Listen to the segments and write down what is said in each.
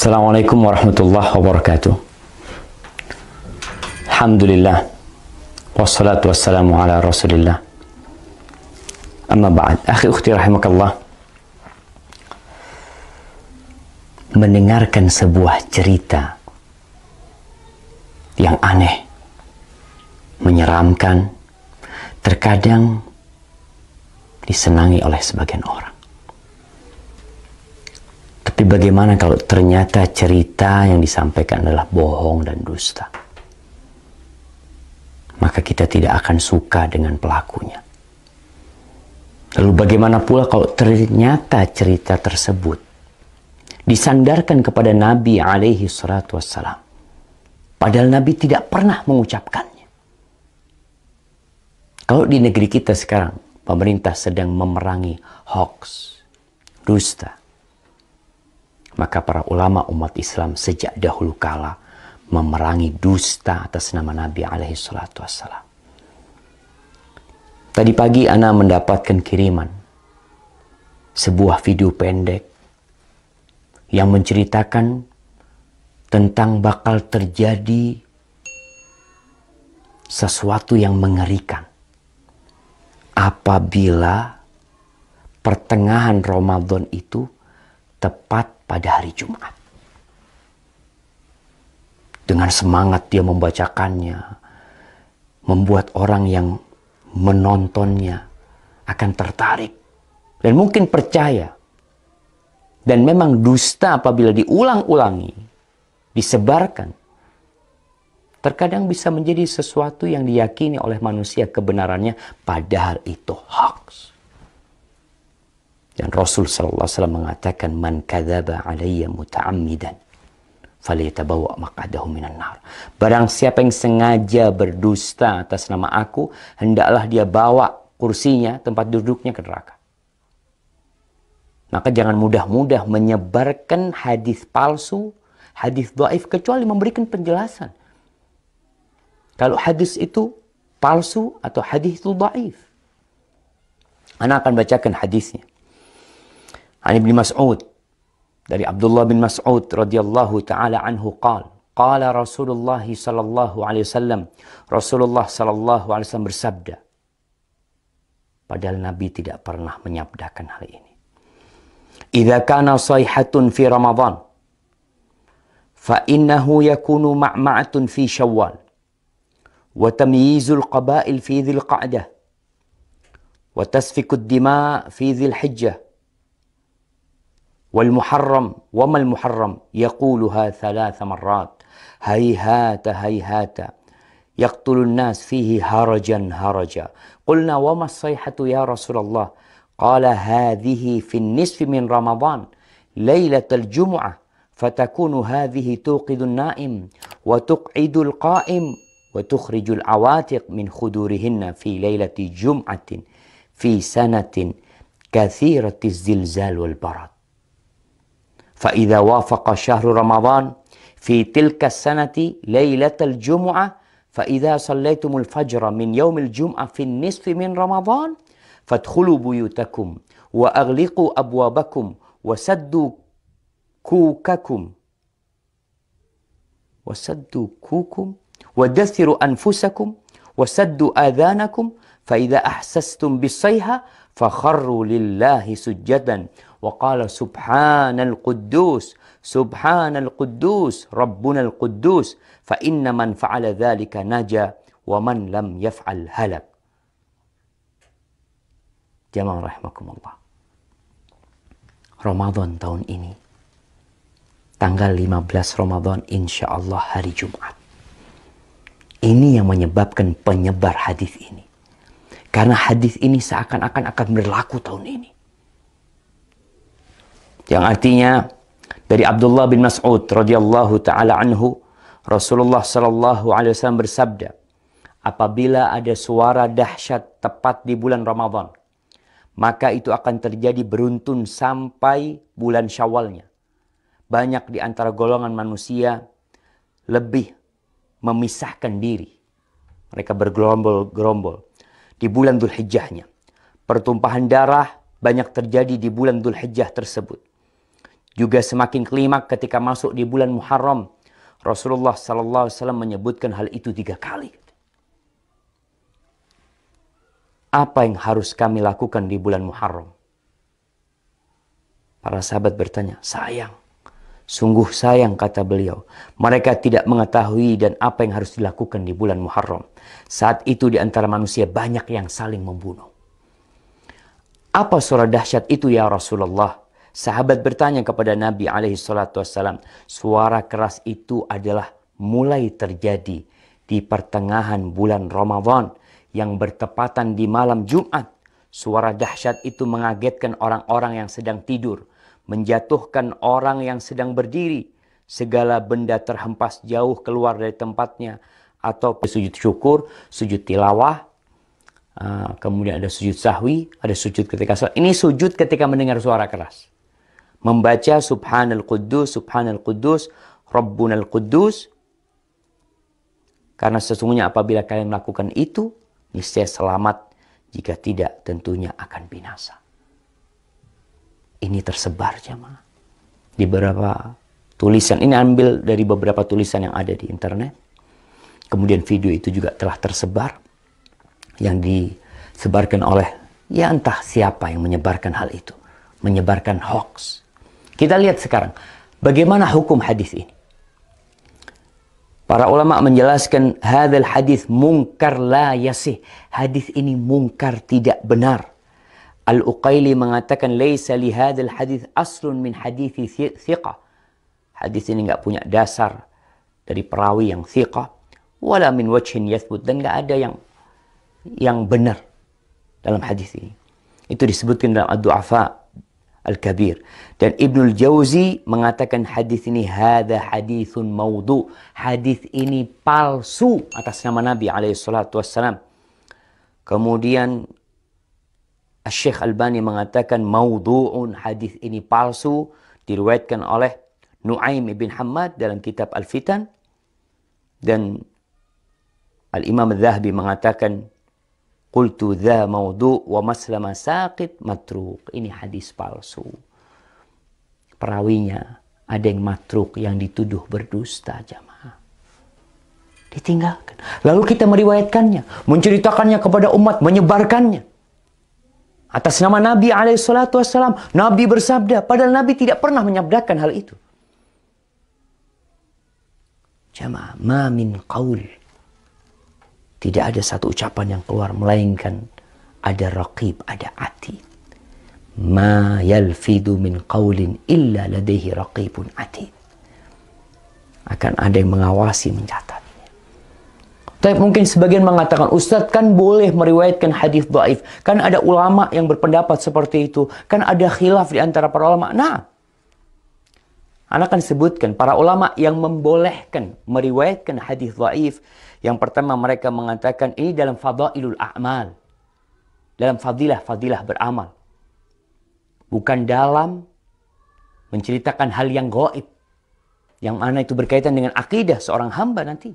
Assalamualaikum warahmatullahi wabarakatuh. Alhamdulillah. Wassalatu wassalamu ala rasulillah. Amma ba'd. Akhi ukhti rahimakallah. Mendengarkan sebuah cerita yang aneh, menyeramkan, terkadang disenangi oleh sebagian orang. Tapi bagaimana kalau ternyata cerita yang disampaikan adalah bohong dan dusta? Maka kita tidak akan suka dengan pelakunya. Lalu bagaimana pula kalau ternyata cerita tersebut disandarkan kepada Nabi alaihi salatu wassalam, padahal Nabi tidak pernah mengucapkannya? Kalau di negeri kita sekarang, pemerintah sedang memerangi hoax, dusta, maka para ulama umat Islam sejak dahulu kala memerangi dusta atas nama Nabi alaihi salatu wassalam. Tadi pagi ana mendapatkan kiriman sebuah video pendek yang menceritakan tentang bakal terjadi sesuatu yang mengerikan apabila pertengahan Ramadan itu tepat pada hari Jumat. Dengan semangat dia membacakannya, membuat orang yang menontonnya akan tertarik dan mungkin percaya. Dan memang dusta apabila diulang-ulangi, disebarkan, terkadang bisa menjadi sesuatu yang diyakini oleh manusia kebenarannya, padahal itu hoax. Dan Rasul sallallahu alaihi wasallam mengatakan, "Man kadzaba alayya muta'ammidan falyatabawa maq'adahu minan nar." Barang siapa yang sengaja berdusta atas nama aku, hendaklah dia bawa kursinya, tempat duduknya ke neraka. Maka jangan mudah-mudah menyebarkan hadis palsu, hadis dhaif, kecuali memberikan penjelasan. Kalau hadis itu palsu atau hadis itu dhaif. Ana akan bacakan hadisnya. An Ibnu Mas'ud, dari Abdullah bin Mas'ud radhiyallahu taala anhu qala Rasulullah sallallahu alaihi wasallam, Rasulullah sallallahu alaihi wasallam bersabda, padahal Nabi tidak pernah menyabdakan hal ini. Idza kana sayhatun fi Ramadan fa innahu yakunu ma'ma'atun fi Syawal wa tamyizul qabail fi Dzil Qa'dah wa tasfikud dima' fi Dzil Hijjah والمحرم وما المحرم يقولها 3 مرات هيهات هيهات يقتل الناس فيه هرجا هرجا قلنا وما الصيحة يا رسول الله قال هذه في النصف من رمضان ليلة الجمعة فتكون هذه توقظ النائم وتقعد القائم وتخرج العواتق من خدورهن في ليلة جمعة في سنة كثيرة الزلزال والبرد فإذا وافق شهر رمضان في تلك السنة ليلة الجمعة فإذا صليتم الفجر من يوم الجمعة في النصف من رمضان فادخلوا بيوتكم وأغلقوا أبوابكم وسدوا كوكم ودثروا أنفسكم وسدوا آذانكم فإذا أحسستم بالصيحة فخروا لله سجدا وقال سبحان القدوس ربنا القدوس فإن من فعل ذلك نجا ومن لم يفعل هلك. Jamaah rahimakumullah. Ramadan tahun ini, tanggal 15 Ramadan, insya Allah hari Jumat. Ini yang menyebabkan penyebar hadis ini. Karena hadis ini seakan-akan akan berlaku tahun ini. Yang artinya dari Abdullah bin Mas'ud radhiyallahu taala anhu, Rasulullah sallallahu alaihi wasallam bersabda, apabila ada suara dahsyat tepat di bulan Ramadan, maka itu akan terjadi beruntun sampai bulan Syawalnya. Banyak di antara golongan manusia lebih memisahkan diri. Mereka bergerombol-gerombol di bulan Dzulhijjahnya. Pertumpahan darah banyak terjadi di bulan Dzulhijjah tersebut. juga semakin kelimak ketika masuk di bulan Muharram. Rasulullah SAW menyebutkan hal itu 3 kali. Apa yang harus kami lakukan di bulan Muharram? Para sahabat bertanya, sayang. Sungguh sayang, kata beliau. Mereka tidak mengetahui dan apa yang harus dilakukan di bulan Muharram. Saat itu di antara manusia banyak yang saling membunuh. Apa suara dahsyat itu ya Rasulullah? Sahabat bertanya kepada Nabi SAW. Suara keras itu adalah mulai terjadi di pertengahan bulan Ramadan yang bertepatan di malam Jumat. Suara dahsyat itu mengagetkan orang-orang yang sedang tidur. Menjatuhkan orang yang sedang berdiri. Segala benda terhempas jauh keluar dari tempatnya. Atau sujud syukur, sujud tilawah. Kemudian ada sujud sahwi, ada sujud ketika salat. Ini sujud ketika mendengar suara keras. Membaca Subhanal Quddus, Subhanal Quddus, Rabbunal Quddus. Karena sesungguhnya apabila kalian melakukan itu, niscaya selamat. Jika tidak, tentunya akan binasa. Ini tersebar jemaah di beberapa tulisan. Ini ambil dari beberapa tulisan yang ada di internet. Kemudian video itu juga telah tersebar. Yang disebarkan oleh ya entah siapa yang menyebarkan hal itu. Menyebarkan hoax. Kita lihat sekarang bagaimana hukum hadis ini. Para ulama menjelaskan hadzal hadis munkar la yasih. Hadis ini munkar, tidak benar. Al-Uqaili mengatakan laisa li hadzal hadis aslun min hadithi thiqah. Hadis ini enggak punya dasar dari perawi yang thiqah, wala min wajhin yathbut, dan enggak ada yang benar dalam hadis ini. Itu disebutkan dalam Ad-Du'afa Al-Kabir. Dan Ibnul Jauzi mengatakan hadis ini hadza haditsun maudhu. Hadis ini palsu atas nama Nabi SAW. Kemudian Syekh Albani mengatakan maudhu'un, hadis ini palsu, diriwayatkan oleh Nuaim ibn Hammad dalam kitab Al-Fitan. Dan Al-Imam Al-Zahabi mengatakan qultu dha maudhu' wa maslama saqit matruk. Ini hadis palsu. Perawinya ada yang matruk, yang dituduh berdusta jamaah. Ditinggalkan. Lalu kita meriwayatkannya, menceritakannya kepada umat, menyebarkannya. Atas nama Nabi SAW. Nabi bersabda, padahal Nabi tidak pernah menyabdakan hal itu. Jamaah, ma min qaul. Tidak ada satu ucapan yang keluar, melainkan ada raqib, ada atid. Ma yalfidu min qaulin illa ladaihi raqibun atid. Akan ada yang mengawasi, mencatat. Tapi mungkin sebagian mengatakan, Ustadz kan boleh meriwayatkan hadis dhaif. Kan ada ulama yang berpendapat seperti itu. Kan ada khilaf di antara para ulama. Nah, Anda akan sebutkan para ulama yang membolehkan meriwayatkan hadis dhaif. Yang pertama mereka mengatakan ini dalam fadailul a'mal. Dalam fadilah beramal. Bukan dalam menceritakan hal yang gaib. Yang mana itu berkaitan dengan akidah seorang hamba nanti.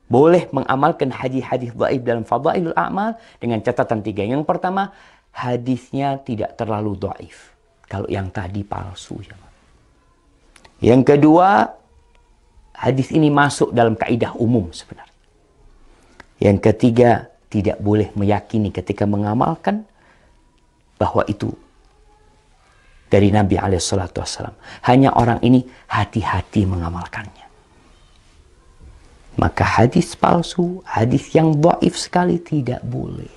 Boleh mengamalkan hadis-hadis dhaif dalam fadailul a'mal dengan catatan 3. Yang pertama, hadisnya tidak terlalu dhaif. Kalau yang tadi palsu. Yang kedua, hadis ini masuk dalam kaidah umum sebenarnya. Yang ketiga, tidak boleh meyakini ketika mengamalkan bahwa itu dari Nabi SAW. Hanya orang ini hati-hati mengamalkannya. Maka hadis palsu, hadis yang dhaif sekali tidak boleh.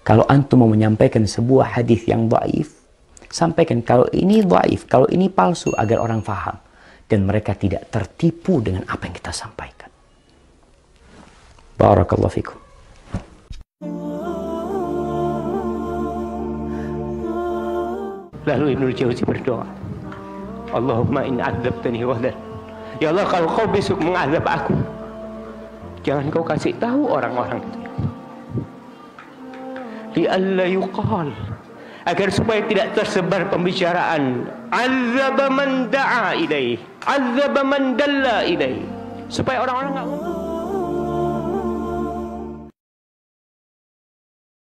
Kalau antum mau menyampaikan sebuah hadis yang dhaif, sampaikan kalau ini dhaif, kalau ini palsu, agar orang faham. Dan mereka tidak tertipu dengan apa yang kita sampaikan. Barakallahu fikum. Lalu Ibnul Jauzi berdoa, Allahumma in adzabtani wahdar. Ya Allah, kalau kau besok mengazab aku, jangan kau kasih tahu orang-orang itu. Li'alla yuqal, agar supaya tidak tersebar pembicaraan azaba man da'a ilaih, azaba man dalla ilaih, supaya orang-orang enggak